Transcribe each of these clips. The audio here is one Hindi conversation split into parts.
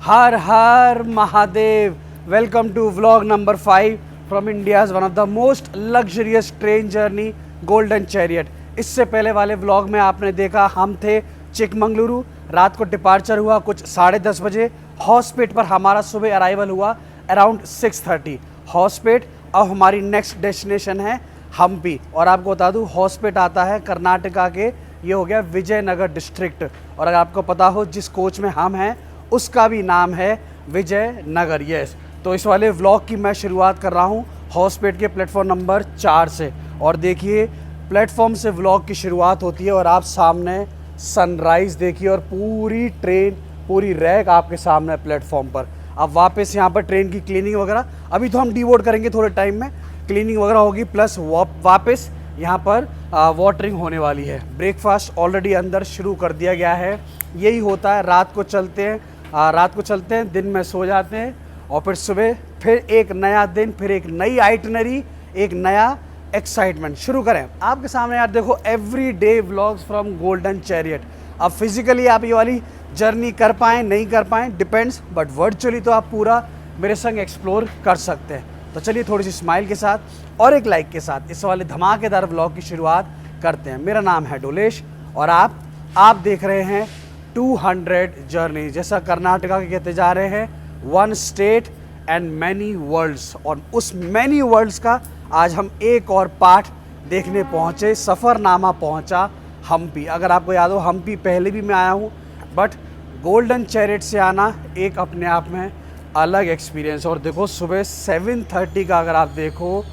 Her her Mahadev. Welcome to vlog number 5 from India's one of the most luxurious train journey golden chariot. इससे पहले वाले व्लॉग में आपने देखा हम थे चिकमंगलुरु, रात को डिपार्चर हुआ कुछ 10:30 बजे। हॉस्पेट पर हमारा सुबह अराइवल हुआ अराउंड 6:30 हॉस्पेट। अब हमारी नेक्स्ट डेस्टिनेशन है हम्पी। और आपको बता दूं हॉस्पेट आता है कर्नाटका के, ये हो गया विजयनगर डिस्ट्रिक्ट। और अगर आपको पता हो जिस कोच में हम हैं उसका भी नाम है विजयनगर। यस, तो इस वाले व्लॉग की मैं शुरुआत कर रहा हूँ हॉस्पेट के प्लेटफॉर्म नंबर 4 से। और देखिए प्लेटफॉर्म से व्लॉग की शुरुआत होती है और आप सामने सनराइज़ देखिए और पूरी ट्रेन, पूरी रैक आपके सामने प्लेटफॉर्म पर। अब वापस यहाँ पर ट्रेन की क्लीनिंग वगैरह, अभी तो हम डीबोर्ड करेंगे थोड़े टाइम में, क्लीनिंग वगैरह होगी, प्लस वापस यहाँ पर वाटरिंग होने वाली है। ब्रेकफास्ट ऑलरेडी अंदर शुरू कर दिया गया है। यही होता है, रात को चलते हैं, दिन में सो जाते हैं और फिर सुबह फिर एक नया दिन, फिर एक नई आइटनरी, एक नया एक्साइटमेंट। शुरू करें आपके सामने यार, देखो every day vlogs from golden chariot. अब फिजिकली आप ये वाली जर्नी कर पाएँ नहीं कर पाएँ डिपेंड्स, बट वर्चुअली तो आप पूरा मेरे संग एक्सप्लोर कर सकते हैं। तो चलिए थोड़ी सी स्माइल के साथ और एक लाइक के साथ इस वाले धमाकेदार व्लॉग की शुरुआत करते हैं। मेरा नाम है डोलेश और आप देख रहे हैं 200 जर्नी। जैसा कर्नाटका के कहते जा रहे हैं 1 स्टेट एंड मैनी वर्ल्ड्स, और उस मैनी वर्ल्ड्स का आज हम एक और पार्ट देखने पहुँचे। सफ़रनामा पहुँचा हम्पी। अगर आपको याद हो हम्पी पहले भी मैं आया हूँ, बट गोल्डन चैरियट से आना एक अपने आप में अलग एक्सपीरियंस। और देखो सुबह 7:30 का अगर आप देखो,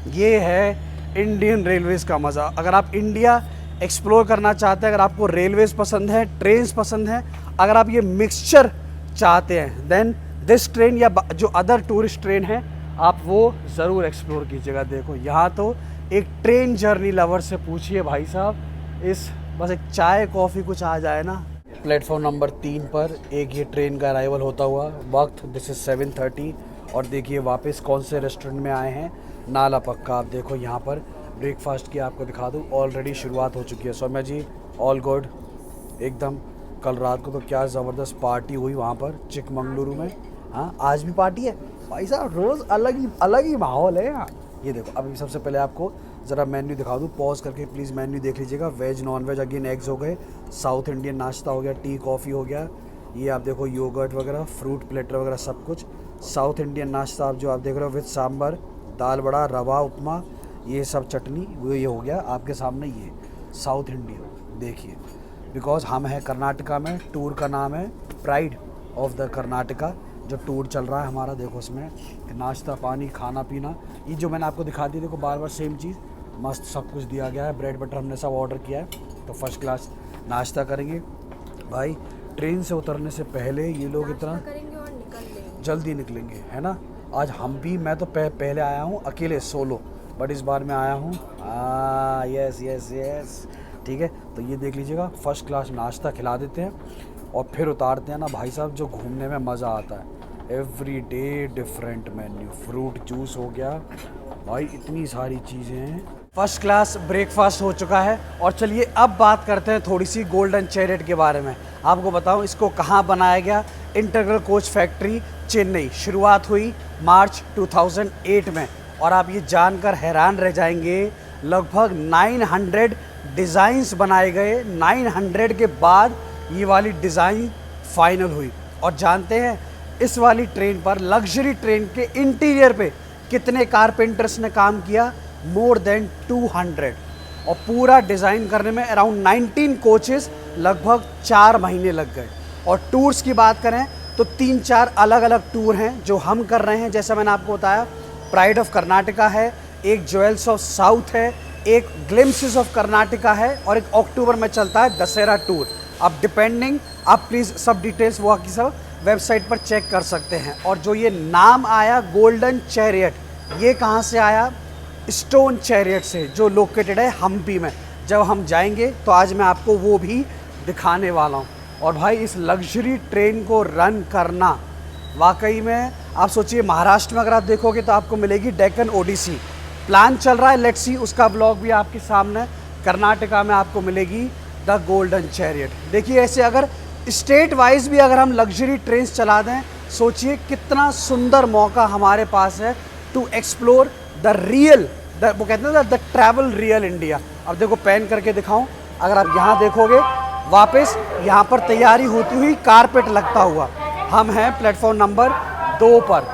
ये है इंडियन रेलवेज़ का मज़ा। अगर आप इंडिया एक्सप्लोर करना चाहते हैं, अगर आपको रेलवेज़ पसंद है, ट्रेन्स पसंद हैं, अगर आप ये मिक्सचर चाहते हैं, देन दिस ट्रेन या जो अदर टूरिस्ट ट्रेन है आप वो ज़रूर एक्सप्लोर कीजिएगा। देखो यहाँ तो एक ट्रेन जर्नी लवर से पूछिए भाई साहब, इस बस एक चाय कॉफ़ी कुछ आ जाए ना। प्लेटफॉर्म नंबर 3 पर एक ये ट्रेन का अराइवल होता हुआ वक्त, दिस इज़ 7:30। और देखिए वापस कौन से रेस्टोरेंट में आए हैं, नाला पक्का। आप देखो यहाँ पर ब्रेकफास्ट की आपको दिखा दूँ, ऑलरेडी शुरुआत हो चुकी है। सौम्या जी ऑल गुड एकदम। कल रात को तो क्या ज़बरदस्त पार्टी हुई वहाँ पर चिकमंगलुरु में। हाँ, आज भी पार्टी है भाई साहब, रोज़ अलग ही माहौल है यहाँ। ये देखो अभी सबसे पहले आपको ज़रा मेन्यू दिखा दूँ, पॉज करके प्लीज़ मेन्यू देख लीजिएगा। Veg non veg again eggs हो गए, साउथ इंडियन नाश्ता हो गया, टी कॉफ़ी हो गया, ये आप देखो योगर्ट वगैरह, फ्रूट प्लेटर वगैरह सब कुछ। साउथ इंडियन नाश्ता आप जो आप देख रहे हो विद सांभर, दाल बड़ा, रवा उपमा, ये सब चटनी, वो ये हो गया आपके सामने। ये साउथ इंडियन देखिए, बिकॉज हम हैं कर्नाटका में, टूर का नाम है प्राइड ऑफ द कर्नाटका जो टूर चल रहा है हमारा। देखो इसमें नाश्ता पानी खाना पीना, ये जो मैंने आपको दिखा दी, देखो बार बार सेम चीज़, मस्त सब कुछ दिया गया है। ब्रेड बटर हमने सब ऑर्डर किया है, तो फर्स्ट क्लास नाश्ता करेंगे भाई। ट्रेन से उतरने से पहले ये लोग इतना जल्दी निकलेंगे, है ना। आज हम भी, मैं तो पहले आया हूँ अकेले सोलो, बट इस बार मैं आया हूँ यस यस यस, ठीक है। तो ये देख लीजिएगा, फर्स्ट क्लास नाश्ता खिला देते हैं और फिर उतारते हैं ना भाई साहब, जो घूमने में मज़ा आता है। Every day different menu, fruit juice हो गया भाई, इतनी सारी चीज़ें हैं। फर्स्ट क्लास ब्रेकफास्ट हो चुका है और चलिए अब बात करते हैं थोड़ी सी गोल्डन चैरियट के बारे में। आपको बताऊं इसको कहाँ बनाया गया, इंटीग्रल कोच फैक्ट्री चेन्नई। शुरुआत हुई मार्च 2008 में और आप ये जानकर हैरान रह जाएंगे, लगभग 900 डिज़ाइंस बनाए गए। 900 के बाद ये वाली डिज़ाइन फाइनल हुई। और जानते हैं इस वाली ट्रेन पर, लग्जरी ट्रेन के इंटीरियर पे कितने कारपेंटर्स ने काम किया? More than 200। और पूरा डिज़ाइन करने में अराउंड 19 कोचेस, लगभग 4 महीने लग गए। और टूर्स की बात करें तो 3-4 अलग अलग टूर हैं जो हम कर रहे हैं। जैसा मैंने आपको बताया, प्राइड ऑफ कर्नाटका है, एक ज्वेल्स ऑफ साउथ है, एक ग्लिम्पसेस ऑफ कर्नाटका है, और एक अक्टूबर में चलता है दशहरा टूर। अब डिपेंडिंग, आप प्लीज़ सब डिटेल्स वो की सब वेबसाइट पर चेक कर सकते हैं। और जो ये नाम आया गोल्डन चैरियट, ये कहाँ से आया? स्टोन चैरियट से, जो लोकेटेड है हम्पी में। जब हम जाएंगे तो आज मैं आपको वो भी दिखाने वाला हूँ। और भाई इस लग्जरी ट्रेन को रन करना वाकई में, आप सोचिए महाराष्ट्र में अगर आप देखोगे तो आपको मिलेगी डेक्कन ओडिसी, प्लान चल रहा है, लेट्स सी, उसका ब्लॉग भी आपके सामने। कर्नाटका में आपको मिलेगी द गोल्डन चैरियट। देखिए ऐसे अगर स्टेट वाइज भी अगर हम लग्जरी ट्रेन्स चला दें, सोचिए कितना सुंदर मौका हमारे पास है टू एक्सप्लोर द रियल, वो कहते हैं ना द ट्रैवल रियल इंडिया। अब देखो पहन करके दिखाऊं, अगर आप यहाँ देखोगे वापस यहाँ पर तैयारी होती हुई कारपेट लगता हुआ, हम हैं प्लेटफॉर्म नंबर 2 पर।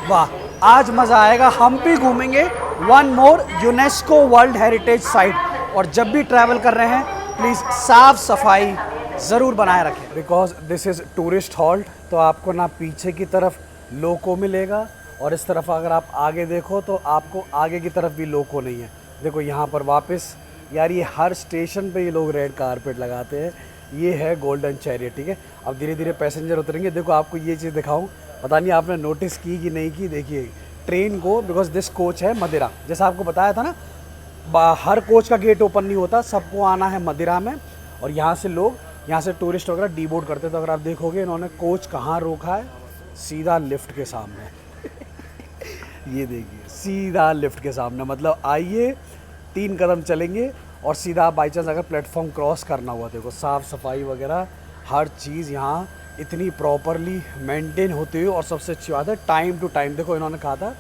वाह, आज मज़ा आएगा। हम भी घूमेंगे one more UNESCO world heritage site. और जब भी ट्रैवल कर रहे हैं प्लीज़ साफ सफाई ज़रूर बनाए रखें, because this is tourist halt. तो आपको ना पीछे की तरफ लोको मिलेगा और इस तरफ अगर आप आगे देखो तो आपको आगे की तरफ भी लोको नहीं है। देखो यहाँ पर वापस, यार ये हर स्टेशन पे ये लोग रेड कारपेट लगाते हैं। ये है गोल्डन चैरियट, ठीक है। अब धीरे धीरे पैसेंजर उतरेंगे। देखो आपको ये चीज़ दिखाऊं, पता नहीं आपने नोटिस की कि नहीं की। देखिए ट्रेन को, बिकॉज दिस कोच है मदिरा, जैसा आपको बताया था ना, हर कोच का गेट ओपन नहीं होता, सबको आना है मदिरा में। और यहाँ से लोग, यहाँ से टूरिस्ट वगैरह डीबोर्ड करते हैं। तो अगर आप देखोगे इन्होंने कोच कहाँ रोका है, सीधा लिफ्ट के सामने ये देखिए सीधा लिफ्ट के सामने। मतलब आइए 3 कदम चलेंगे और सीधा बाई चांस अगर प्लेटफॉर्म क्रॉस करना हुआ, देखो साफ़ सफाई वगैरह हर चीज़ यहाँ इतनी प्रॉपरली मेंटेन होती हुई। और सबसे अच्छी बात है टाइम टू टाइम। देखो इन्होंने कहा था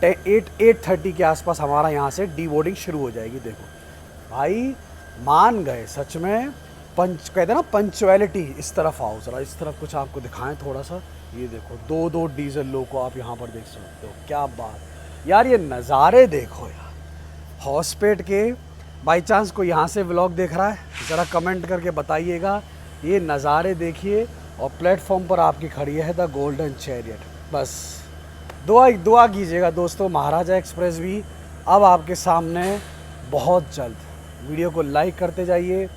8:30 के आसपास हमारा यहाँ से डी बोर्डिंग शुरू हो जाएगी। देखो भाई मान गए सच में। कहते हैं ना पंक्चुअलिटी। इस तरफ आओ ज़रा, इस तरफ कुछ आपको दिखाएं थोड़ा सा। ये देखो 2-2 डीजल लोको आप यहाँ पर देख सकते हो। क्या बात यार, ये नज़ारे देखो यार हॉस्पेट के। बाई चांस कोई यहाँ से व्लॉग देख रहा है, ज़रा कमेंट करके बताइएगा। ये नज़ारे देखिए और प्लेटफॉर्म पर आपकी खड़ी है द गोल्डन चैरियट। बस दुआ कीजिएगा दोस्तों, महाराजा एक्सप्रेस भी अब आपके सामने बहुत जल्द। वीडियो को लाइक करते जाइए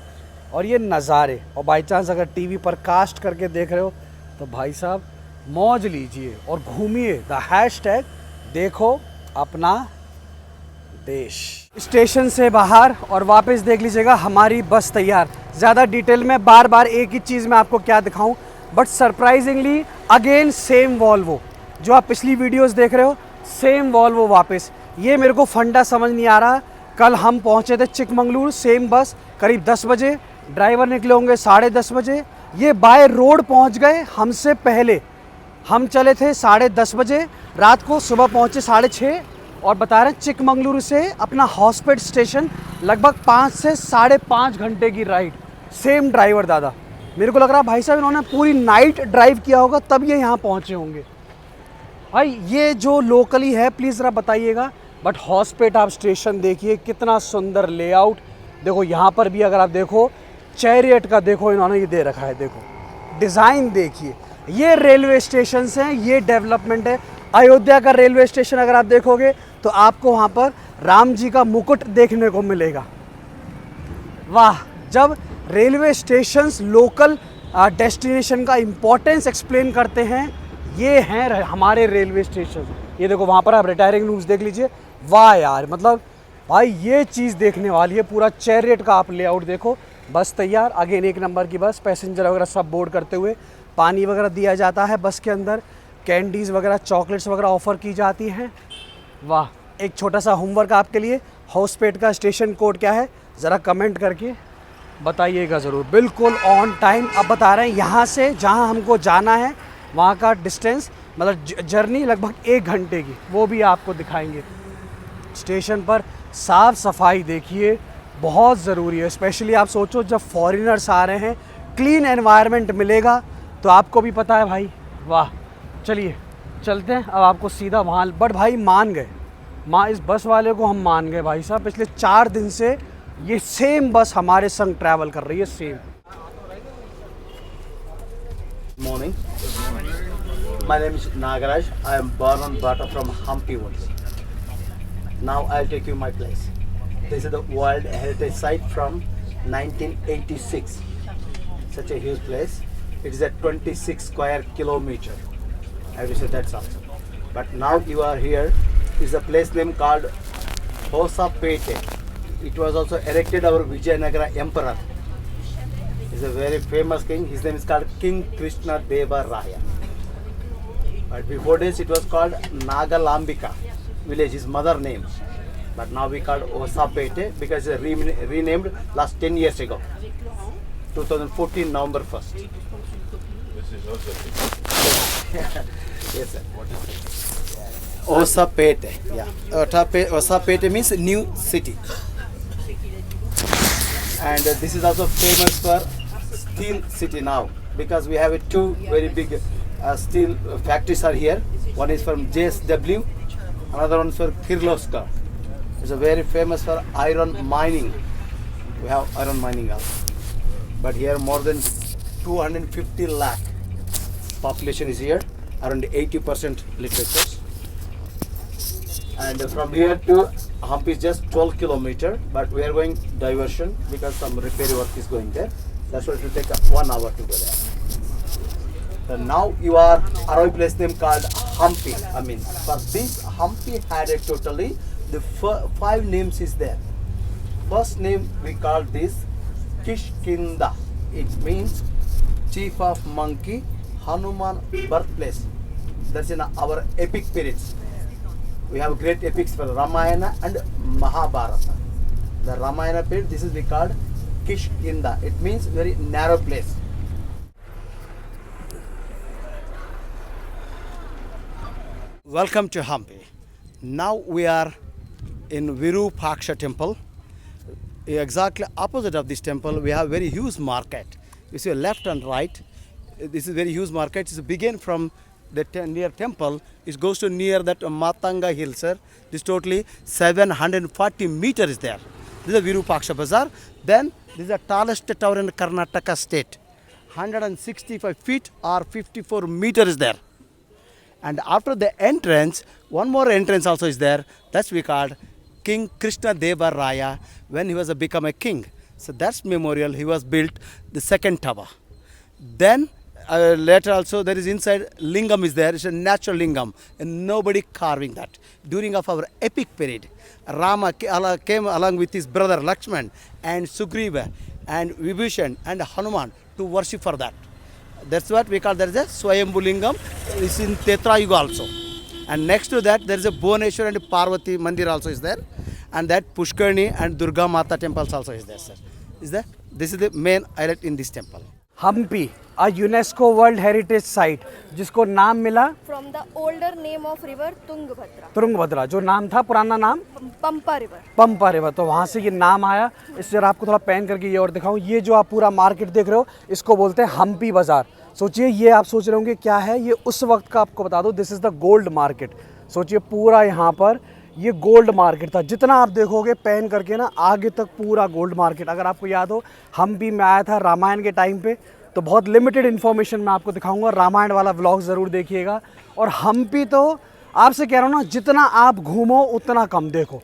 और ये नज़ारे, और बाई चांस अगर टीवी पर कास्ट करके देख रहे हो तो भाई साहब मौज लीजिए और घूमिए। द हैशटैग देखो अपना देश। स्टेशन से बाहर और वापस देख लीजिएगा हमारी बस तैयार। ज़्यादा डिटेल में बार बार एक ही चीज़ मैं आपको क्या दिखाऊं, but surprisingly again same Volvo जो आप पिछली वीडियोस देख रहे हो, सेम वॉल्वो वापस। ये मेरे को फंडा समझ नहीं आ रहा। कल हम पहुंचे थे चिकमंगलुरु, सेम बस करीब 10 बजे, ड्राइवर निकले होंगे 10:30 बजे। ये बाय रोड पहुंच गए हमसे पहले। हम चले थे 10:30 बजे रात को, सुबह पहुंचे 6:30 और बता रहे हैं चिकमंगलुरु से अपना हॉस्पेट स्टेशन लगभग 5 से 5.5 घंटे की राइड। सेम ड्राइवर दादा, मेरे को लग रहा है भाई साहब इन्होंने पूरी नाइट ड्राइव किया होगा तब ये यहाँ पहुँचे होंगे। भाई ये जो लोकली है प्लीज़ ज़रा बताइएगा। बट हॉस्पेट आप स्टेशन देखिए कितना सुंदर लेआउट। देखो यहाँ पर भी अगर आप देखो चैरियट का, देखो इन्होंने ये दे रखा है, देखो डिज़ाइन देखिए। ये रेलवे स्टेशन हैं, ये डेवलपमेंट है। अयोध्या का रेलवे स्टेशन अगर आप देखोगे तो आपको वहाँ पर राम जी का मुकुट देखने को मिलेगा। वाह, जब रेलवे स्टेशंस लोकल डेस्टिनेशन का इम्पोर्टेंस एक्सप्लेन करते हैं, ये हैं हमारे रेलवे स्टेशन। ये देखो वहाँ पर आप रिटायरिंग रूम्स देख लीजिए। वाह यार, मतलब भाई ये चीज़ देखने वाली है। पूरा चैरियट का आप लेआउट देखो। बस तैयार, अगेन 1 नंबर की बस। पैसेंजर वगैरह सब बोर्ड करते हुए, पानी वगैरह दिया जाता है बस के अंदर, कैंडीज़ वगैरह चॉकलेट्स वगैरह ऑफ़र की जाती हैं। वाह, एक छोटा सा होमवर्क आपके लिए, हॉस्पेट का स्टेशन कोड क्या है ज़रा कमेंट करके बताइएगा ज़रूर। बिल्कुल ऑन टाइम। अब बता रहे हैं यहाँ से जहाँ हमको जाना है वहाँ का डिस्टेंस, मतलब जर्नी लगभग 1 घंटे की, वो भी आपको दिखाएंगे। स्टेशन पर साफ़ सफाई देखिए, बहुत ज़रूरी है। स्पेशली आप सोचो जब फॉरेनर्स आ रहे हैं, क्लीन एनवायरनमेंट मिलेगा तो आपको भी पता है भाई। वाह, चलिए चलते हैं अब आपको सीधा वहाँ। बट भाई मान गए, इस बस वाले को हम मान गए भाई साहब। पिछले 4 दिन से ये सेम बस हमारे संग ट्रैवल कर रही है, same. Morning. My name is Nagaraj. I am born and brought up from Hampi Woods. Now I'll take you my place. This is the World Heritage Site from 1986. Such a huge place. It is a 26 square kilometer. I will say that's awesome. But now you are here. Is a place name called Hosapete. It was also erected our Vijayanagara Emperor. He's a very famous king. His name is called King Krishna Deva Raya. But before this it was called Nagalambika village, his mother name. But now we called Hosapete because it's renamed last 10 years ago. 2014 November 1st. Yes, sir. Osapete. Yeah. Osapete means new city. And this is also famous for steel city now because we have two very big steel factories are here. One is from JSW, another one is for Kirloskar. It's a very famous for iron mining. We have iron mining also. But here more than 250 lakh population is here, around 80% literatures. And from here to Hampi is just 12 kilometer, but we are going diversion because some repair work is going there. That's why it will take 1 hour to go there. So now you are arrived place name called Hampi. I mean, for this Hampi had a totally the 5 names is there. First name we call this Kishkinda. It means chief of monkey, Hanuman birthplace. That's in our epic periods. We have great epics for Ramayana and Mahabharata. The Ramayana period, this is we called Kishkinda. It means very narrow place. Welcome to Hampi. Now we are in Virupaksha temple. Exactly opposite of this temple, we have very huge market. You see left and right. This is very huge market. It begins from the near temple. It goes to near that Matanga hill, sir. This totally 740 meters is there. This is a Virupaksha Bazaar. Then this is the tallest tower in Karnataka state. 165 feet or 54 meters is there. And after the entrance, one more entrance also is there. That's we called King Krishna Deva Raya when he was become a king. So that's memorial. He was built the second tower. Then later also there is inside lingam is there. It's a natural lingam and nobody carving that. During of our epic period, Rama came along with his brother Lakshman and Sugriva and Vibhishan and Hanuman to worship for that. That's what we call there is a Swayambhu Lingam. It's in Tetra Yuga also. And next to that there is a Bhuvaneshwar and Parvati Mandir also is there. And that Pushkarni and Durga Mata temples also is there, sir. Is there? This is the main highlight in this temple. Hampi a UNESCO World Heritage Site जिसको नाम मिला from the older name of river Tungabhadra. Tungabhadra, जो नाम था पुराना नाम Pampa river. पंपा रिवर, तो वहाँ से ये नाम आया। इस जरा आपको थोड़ा पैन करके ये और दिखाऊं। ये जो आप पूरा मार्केट देख रहे हो इसको बोलते हैं हम्पी बाज़ार। सोचिए ये आप सोच रहे होंगे क्या है, ये उस वक्त का आपको बता दो, this is the gold market. सोचिए पूरा यहाँ पर ये गोल्ड मार्केट था। जितना आप देखोगे पैन करके ना आगे तक पूरा गोल्ड मार्केट। अगर आपको याद हो हम्पी में आया था रामायण के टाइम पे, तो बहुत लिमिटेड इन्फॉर्मेशन मैं आपको दिखाऊंगा। रामायण वाला व्लॉग ज़रूर देखिएगा। और हम्पी तो आपसे कह रहा हूँ ना, जितना आप घूमो उतना कम देखो।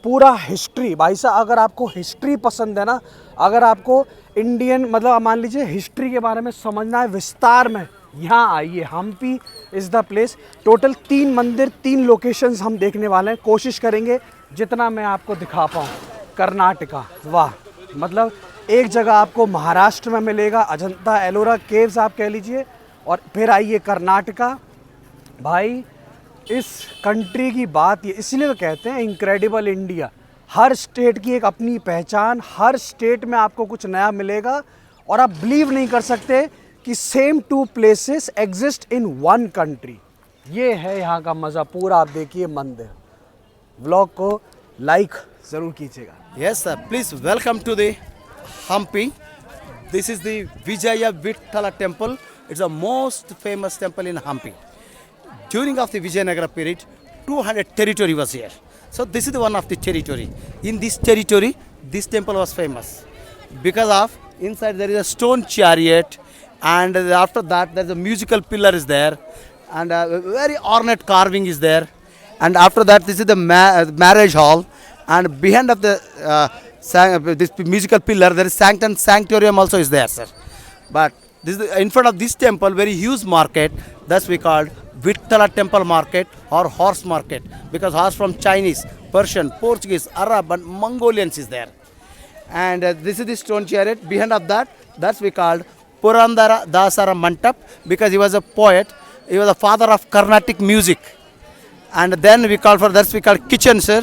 पूरा हिस्ट्री भाई साहब, अगर आपको हिस्ट्री पसंद है ना, अगर आपको इंडियन मतलब मान लीजिए हिस्ट्री के बारे में समझना है विस्तार में, यहाँ आइए। Hampi is the place. Total 3 मंदिर 3 लोकेशंस हम देखने वाले हैं। कोशिश करेंगे जितना मैं आपको दिखा पाऊँ। कर्नाटका, वाह, मतलब एक जगह आपको महाराष्ट्र में मिलेगा, अजंता एलोरा केव्स आप कह लीजिए। और फिर आइए कर्नाटका। भाई इस कंट्री की बात ये इसलिए तो कहते हैं इनक्रेडिबल इंडिया। हर स्टेट की एक अपनी पहचान, हर स्टेट में आपको कुछ नया मिलेगा। और आप बिलीव नहीं कर सकते कि same 2 places exist in 1 country. ये है यहाँ का मज़ा। पूरा आप देखिए मंदिर। व्लॉग को लाइक ज़रूर कीजिएगा। Yes, sir. Please welcome to the Hampi. This is the Vijaya Vittala temple. It's the most famous temple in Hampi. During of the Vijayanagara period, 200 territory was here. So this is the one of the territory. In this territory, this temple was famous because of inside there is a stone chariot, and after that there is a musical pillar is there, and a very ornate carving is there. And after that, this is the marriage hall, and behind of the this musical pillar there is sanctorium also is there, sir. But this is in front of this temple very huge market. That's we called Vittala temple market or horse market, because horse from Chinese, Persian, Portuguese, Arab and Mongolians is there. And this is the stone chariot. Behind of that, that's we called Purandara Dasara Mantap, because he was a poet. He was the father of Carnatic music. And then we call for that's we call kitchen, sir,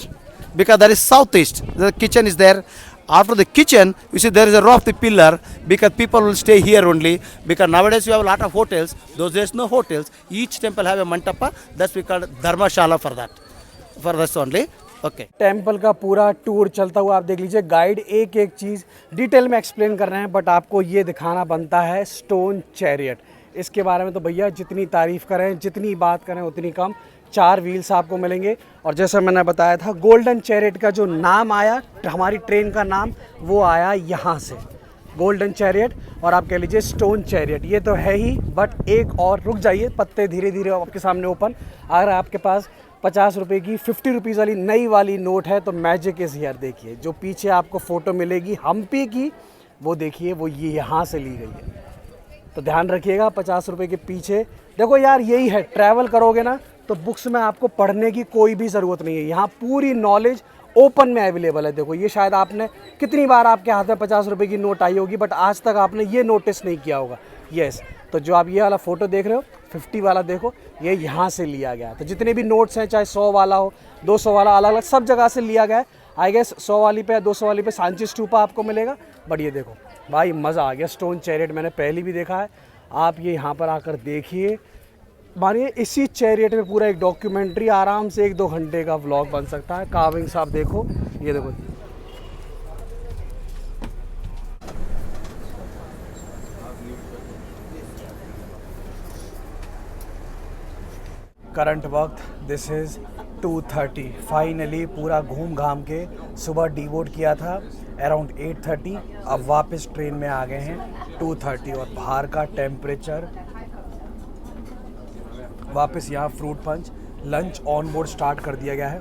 because there is southeast. The kitchen is there. After the kitchen, you see there is a row of the pillar because people will stay here only. Because nowadays you have a lot of hotels. Those days no hotels. Each temple have a mantapa. That's we call dharmashala for that. For this only. Okay. Temple का पूरा टूर चलता हुआ आप देख लीजिए, गाइड एक एक चीज़ डिटेल में एक्सप्लेन कर रहे हैं, बट आपको ये दिखाना बनता है स्टोन चैरियट। इसके बारे में तो भैया जितनी तारीफ़ करें, जितनी बात करें उतनी कम। 4 व्हील्स आपको मिलेंगे और जैसा मैंने बताया था, गोल्डन चैरियट का जो नाम आया, हमारी ट्रेन का नाम वो आया यहाँ से, गोल्डन चैरियट, और आप कह लीजिए स्टोन चैरियट। ये तो है ही, बट एक और रुक जाइए, पत्ते धीरे धीरे आपके सामने ओपन। अगर आपके पास 50 रुपये की 50 रुपीज़ वाली नई वाली नोट है तो मैजिक इज़ हियर। देखिए जो पीछे आपको फ़ोटो मिलेगी हम्पी की, वो देखिए वो ये यहाँ से ली गई है। तो ध्यान रखिएगा 50 रुपये के पीछे। देखो यार यही है, ट्रैवल करोगे ना तो बुक्स में आपको पढ़ने की कोई भी ज़रूरत नहीं है, यहाँ पूरी नॉलेज ओपन में अवेलेबल है। देखो ये शायद आपने कितनी बार आपके हाथ में 50 रुपये की नोट आई होगी, बट आज तक आपने ये नोटिस नहीं किया होगा। यस, तो जो आप ये वाला फ़ोटो देख रहे हो 50 वाला, देखो ये यहाँ से लिया गया है। तो जितने भी नोट्स हैं, चाहे 100 वाला हो, 200 वाला, अलग अलग सब जगह से लिया गया है। आई गेस 100 वाली पे, 200 वाली पे सांची स्तूपा आपको मिलेगा। बट ये देखो भाई मज़ा आ गया, स्टोन चैरियट मैंने पहले भी देखा है, आप ये यहाँ पर आकर देखिए। मानिए इसी चैरियट में पूरा एक डॉक्यूमेंट्री आराम से 1-2 घंटे का व्लॉग बन सकता है। कार्विंग्स आप देखो, ये देखो करंट वक्त दिस इज़ 2:30। फाइनली पूरा घूम घाम के सुबह डीवोट किया था अराउंड 8:30, अब वापस ट्रेन में आ गए हैं 2:30। और बाहर का टेम्परेचर, वापस यहाँ fruit punch, lunch on board start कर दिया गया है।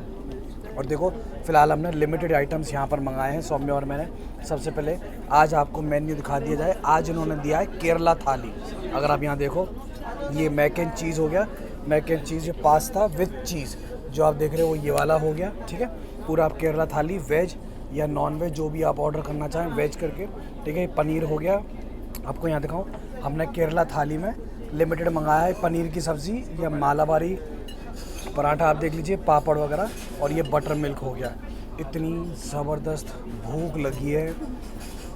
और देखो फ़िलहाल हमने लिमिटेड आइटम्स यहाँ पर मंगाए हैं, सौम्य और मैंने। सबसे पहले आज आपको मेन्यू दिखा दिया जाए। आज इन्होंने दिया है केरला थाली। अगर आप यहाँ देखो, ये मैक एंड चीज़ हो गया, मैक एंड चीज़, ये पास्ता विद चीज़ जो आप देख रहे हो वो ये वाला हो गया, ठीक है। पूरा आप केरला थाली, वेज या नॉन वेज जो भी आप ऑर्डर करना चाहें वेज करके, ठीक है। पनीर हो गया, आपको यहाँ दिखाऊँ, हमने केरला थाली में लिमिटेड मंगाया है पनीर की सब्ज़ी या मालाबारी पराठा, आप देख लीजिए, पापड़ वगैरह, और ये बटर मिल्क हो गया। इतनी ज़बरदस्त भूख लगी है,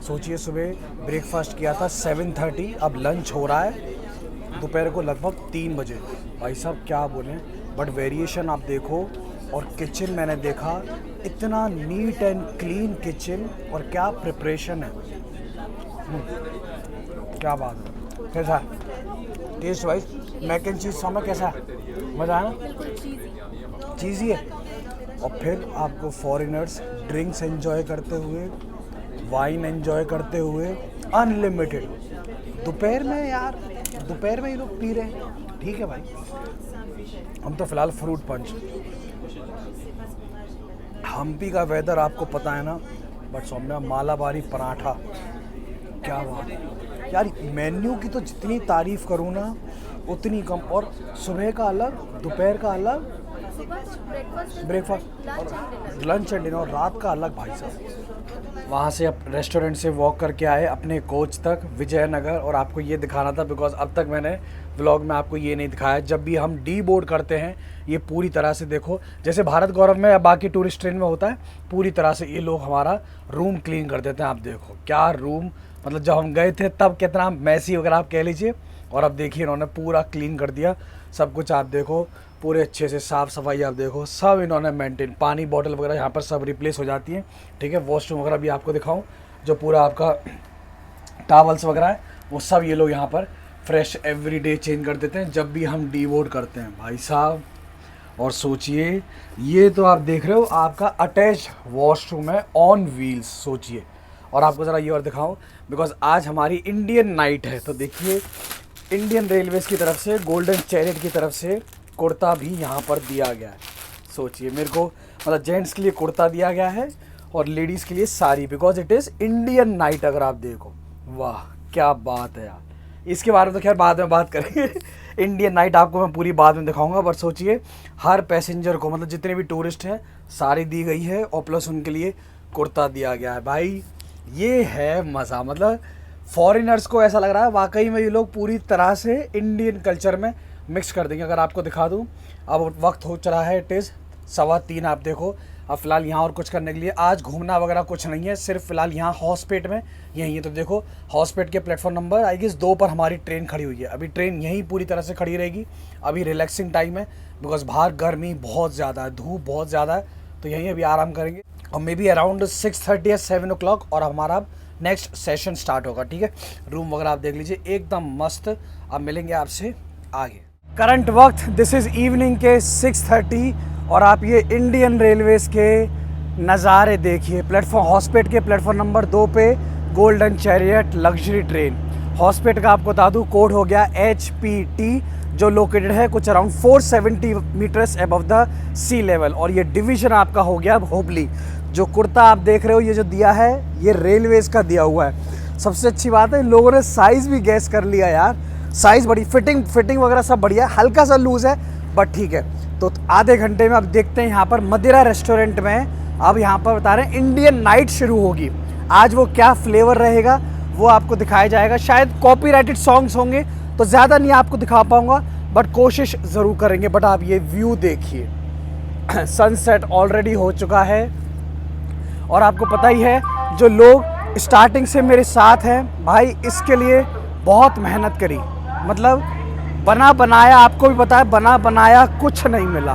सोचिए सुबह ब्रेकफास्ट किया था 7:30, अब लंच हो रहा है दोपहर को लगभग 3 बजे। भाई साहब क्या बोलें, बट वेरिएशन आप देखो। और किचन मैंने देखा, इतना नीट एंड क्लीन किचन, और क्या प्रिपरेशन है, क्या बात है। कैसा taste wise mac and cheese सामने कैसा है, मज़ा आया ना, चीज़ी है। और फिर आपको फॉरेनर्स ड्रिंक्स एंजॉय करते हुए, वाइन एंजॉय करते हुए, अनलिमिटेड दोपहर में। यार दोपहर में ये लोग पी रहे हैं, ठीक है भाई। हम तो फ़िलहाल फ्रूट पंच। हम्पी का वेदर आपको पता है ना, बट सौम्या मालाबारी पराठा, क्या बात है यार। मेन्यू की तो जितनी तारीफ़ करूँ ना उतनी कम। और सुबह का अलग, दोपहर का अलग, ब्रेकफास्ट, लंच एंड डिनर, और रात का अलग। भाई साहब वहाँ से अब रेस्टोरेंट से वॉक करके आए अपने कोच तक विजयनगर, और आपको ये दिखाना था बिकॉज अब तक मैंने व्लॉग में आपको ये नहीं दिखाया। जब भी हम डी बोर्ड करते हैं ये पूरी तरह से देखो, जैसे भारत गौरव में या बाकी टूरिस्ट ट्रेन में होता है, पूरी तरह से ये लोग हमारा रूम क्लीन कर देते हैं। आप देखो क्या रूम, मतलब जब हम गए थे तब कितना मैसी वगैरह आप कह लीजिए, और अब देखिए इन्होंने पूरा क्लीन कर दिया सब कुछ। आप देखो पूरे अच्छे से साफ़ सफाई, आप देखो सब इन्होंने मेंटेन। पानी बॉटल वगैरह यहाँ पर सब रिप्लेस हो जाती हैं, ठीक है। वॉशरूम वगैरह भी आपको दिखाऊं, जो पूरा आपका टॉवल्स वगैरह है वो सब ये लोग यहाँ पर फ्रेश एवरी डे चेंज कर देते हैं जब भी हम डीवोट करते हैं भाई साहब। और सोचिए ये तो आप देख रहे हो आपका अटैच वॉशरूम है ऑन व्हील्स, सोचिए। और आपको ज़रा ये और दिखाऊं बिकॉज आज हमारी इंडियन नाइट है, तो देखिए इंडियन रेलवेज़ की तरफ से, गोल्डन चैरियट की तरफ से कुर्ता भी यहाँ पर दिया गया है। सोचिए मेरे को, मतलब जेंट्स के लिए कुर्ता दिया गया है और लेडीज़ के लिए sari, because it is Indian night. अगर आप देखो, वाह क्या बात है यार। इसके बारे में तो खैर बाद में बात करेंगे इंडियन नाइट आपको मैं पूरी बाद में दिखाऊंगा। बट सोचिए हर पैसेंजर को, मतलब जितने भी टूरिस्ट हैं, साड़ी दी गई है और प्लस उनके लिए कुर्ता दिया गया है। भाई ये है मज़ा, मतलब फॉरेनर्स को ऐसा लग रहा है वाकई में ये लोग पूरी तरह से इंडियन कल्चर में मिक्स कर देंगे। अगर आपको दिखा दूं, अब वक्त हो चला है, इट इज़ 3:15। आप देखो अब फिलहाल यहाँ और कुछ करने के लिए आज घूमना वगैरह कुछ नहीं है, सिर्फ फिलहाल यहाँ हॉस्पेट में यहीं है। तो देखो हॉस्पेट के प्लेटफॉर्म नंबर आई गेस 2 पर हमारी ट्रेन खड़ी हुई है। अभी ट्रेन यहीं पूरी तरह से खड़ी रहेगी, अभी रिलैक्सिंग टाइम है बिकॉज बाहर गर्मी बहुत ज़्यादा है, धूप बहुत ज़्यादा है, तो यहीं अभी आराम करेंगे और मे बी अराउंड 6:30 या 7 o'clock और हमारा नेक्स्ट सेशन स्टार्ट होगा। ठीक है, रूम वगैरह आप देख लीजिए एकदम मस्त। अब मिलेंगे आपसे आगे। करंट वक्त दिस इज़ इवनिंग के 6:30 और आप ये इंडियन रेलवेज़ के नज़ारे देखिए। प्लेटफॉर्म हॉस्पेट के प्लेटफॉर्म नंबर 2 पे golden chariot luxury train. Hospet का आपको बता दूँ कोड हो गया HPT, जो लोकेटेड है कुछ around 470 meters above the sea level. और ये डिवीज़न आपका हो गया हुबली। जो कुर्ता आप देख रहे हो ये जो दिया है ये रेलवेज़ का दिया हुआ है। सबसे अच्छी बात है इन लोगों ने साइज़ भी गैस कर लिया यार, साइज़ बड़ी, फिटिंग वगैरह सब बढ़िया, हल्का सा लूज़ है बट ठीक है। तो आधे घंटे में अब देखते हैं यहाँ पर मदिरा रेस्टोरेंट में, अब यहाँ पर बता रहे हैं इंडियन नाइट शुरू होगी। आज वो क्या फ्लेवर रहेगा वो आपको दिखाया जाएगा। शायद कॉपीराइटेड सॉन्ग्स होंगे तो ज़्यादा नहीं आपको दिखा पाऊँगा बट कोशिश ज़रूर करेंगे। बट आप ये व्यू देखिए, सनसेट ऑलरेडी हो चुका है और आपको पता ही है जो लोग स्टार्टिंग से मेरे साथ हैं भाई इसके लिए बहुत मेहनत करी। मतलब बना बनाया, आपको भी पता है बना बनाया कुछ नहीं मिला।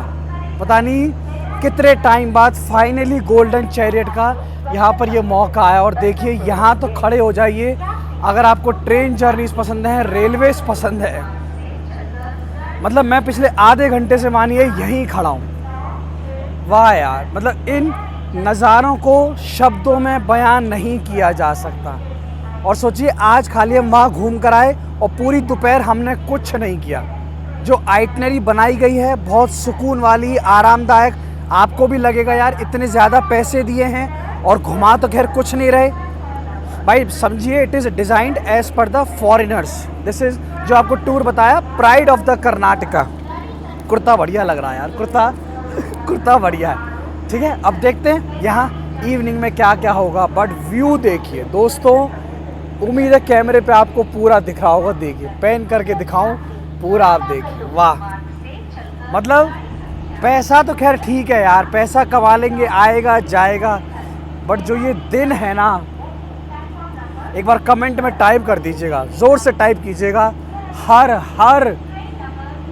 पता नहीं कितने टाइम बाद फाइनली गोल्डन चैरियट का यहाँ पर ये मौका आया। और देखिए यहाँ तो खड़े हो जाइए अगर आपको ट्रेन जर्नीज पसंद है, रेलवेज पसंद है। मतलब मैं पिछले आधे घंटे से मानिए यहीं खड़ा हूँ। वाह यार, मतलब इन नज़ारों को शब्दों में बयान नहीं किया जा सकता। और सोचिए आज खाली हम वहाँ घूम कर आए और पूरी दोपहर हमने कुछ नहीं किया। जो आइटनरी बनाई गई है बहुत सुकून वाली, आरामदायक। आपको भी लगेगा यार इतने ज़्यादा पैसे दिए हैं और घुमा तो खैर कुछ नहीं रहे भाई। समझिए it is designed as per the foreigners. This is जो आपको टूर बताया, pride of the Karnataka. Kurta बढ़िया लग रहा है यार, कुर्ता बढ़िया है। ठीक है, अब देखते हैं यहाँ इवनिंग में क्या क्या होगा। बट व्यू देखिए दोस्तों, उम्मीद है कैमरे पे आपको पूरा दिख रहा होगा। देखिए पैन करके दिखाऊं पूरा, आप देखिए। वाह, मतलब पैसा तो खैर ठीक है यार, पैसा कमा लेंगे, आएगा जाएगा। बट जो ये दिन है ना, एक बार कमेंट में टाइप कर दीजिएगा, ज़ोर से टाइप कीजिएगा, हर हर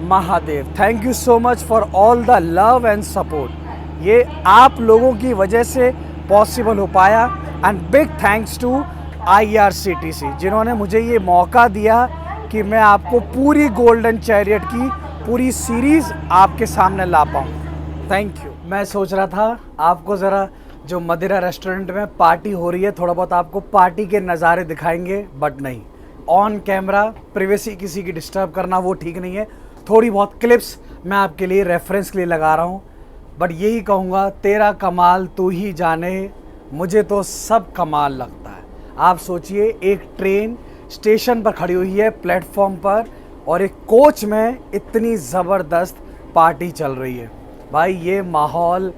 Mahadev. Thank you so much for all the love and support. ये आप लोगों की वजह से पॉसिबल हो पाया। And big thanks to IRCTC जिन्होंने मुझे ये मौका दिया कि मैं आपको पूरी गोल्डन चैरियट की पूरी सीरीज़ आपके सामने ला पाऊँ। Thank you. मैं सोच रहा था आपको ज़रा जो मदिरा रेस्टोरेंट में पार्टी हो रही है थोड़ा बहुत आपको पार्टी के नज़ारे दिखाएंगे, बट नहीं, ऑन कैमरा प्रिवेसी किसी की डिस्टर्ब करना वो ठीक नहीं है। थोड़ी बहुत क्लिप्स मैं आपके लिए रेफरेंस के लिए लगा रहा हूँ, बट यही कहूँगा तेरा कमाल तू ही जाने, मुझे तो सब कमाल लगता है। आप सोचिए एक ट्रेन स्टेशन पर खड़ी हुई है प्लेटफॉर्म पर और एक कोच में इतनी ज़बरदस्त पार्टी चल रही है भाई। ये माहौल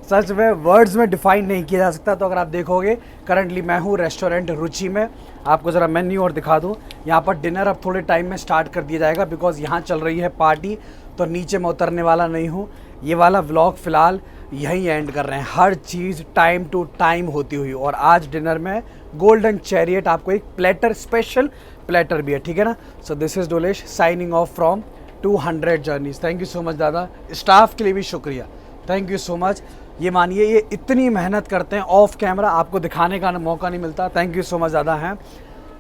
सच में वर्ड्स में डिफ़ाइन नहीं किया जा सकता। तो अगर आप देखोगे करंटली मैं हूँ रेस्टोरेंट रुचि में, आपको ज़रा मेन्यू और दिखा दूँ। यहाँ पर डिनर अब थोड़े टाइम में स्टार्ट कर दिया जाएगा बिकॉज़ यहाँ चल रही है पार्टी, तो नीचे मैं उतरने वाला नहीं हूँ। ये वाला व्लॉग फ़िलहाल यहीं एंड कर रहे हैं। हर चीज़ टाइम टू टाइम होती हुई। और आज डिनर में गोल्डन चैरियट आपको एक प्लेटर, स्पेशल प्लेटर भी है, ठीक है ना। So this is Dolesh signing off from 200 journeys. Thank you so much दादा, स्टाफ के लिए भी शुक्रिया, थैंक यू सो मच। ये मानिए ये इतनी मेहनत करते हैं, ऑफ कैमरा आपको दिखाने का मौका नहीं मिलता। थैंक यू सो मच दादा हैं,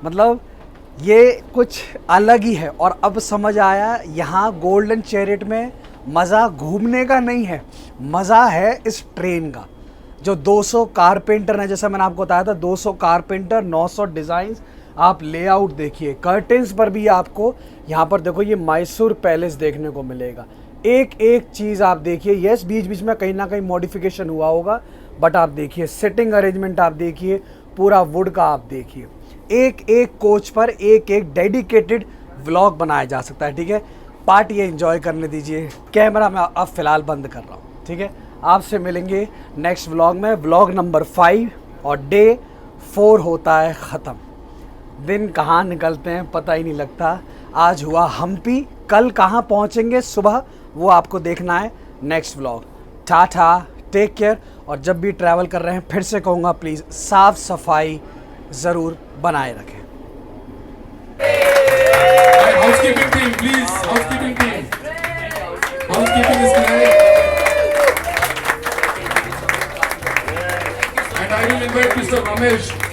मतलब ये कुछ अलग ही है। और अब समझ आया यहाँ गोल्डन चैरियट में मज़ा घूमने का नहीं है, मज़ा है इस ट्रेन का। जो 200 कारपेंटर हैं, जैसा मैंने आपको बताया था 200 कारपेंटर, 900 डिज़ाइंस। आप लेआउट देखिए, कर्टेंस पर भी आपको यहाँ पर देखो ये मैसूर पैलेस देखने को मिलेगा। एक एक चीज़ आप देखिए। यस, बीच बीच में कहीं ना कहीं मॉडिफिकेशन हुआ होगा, बट आप देखिए सिटिंग अरेंजमेंट, आप देखिए पूरा वुड का, आप देखिए एक एक कोच पर एक एक डेडिकेटेड व्लॉग बनाया जा सकता है। ठीक है, पार्टी एंजॉय करने दीजिए। कैमरा मैं अब फ़िलहाल बंद कर रहा हूँ, ठीक है। आपसे मिलेंगे नेक्स्ट व्लॉग में, व्लॉग नंबर 5, और डे 4 होता है ख़त्म। दिन कहाँ निकलते हैं पता ही नहीं लगता। आज हुआ हम्पी, कल कहाँ पहुँचेंगे सुबह वो आपको देखना है next vlog. Tata take care, और जब भी ट्रैवल कर रहे हैं फिर से कहूँगा प्लीज़ साफ़ सफाई ज़रूर बनाए रखें। Housekeeping team, please. Housekeeping team. Housekeeping is tonight. And I will invite Mr. Ramesh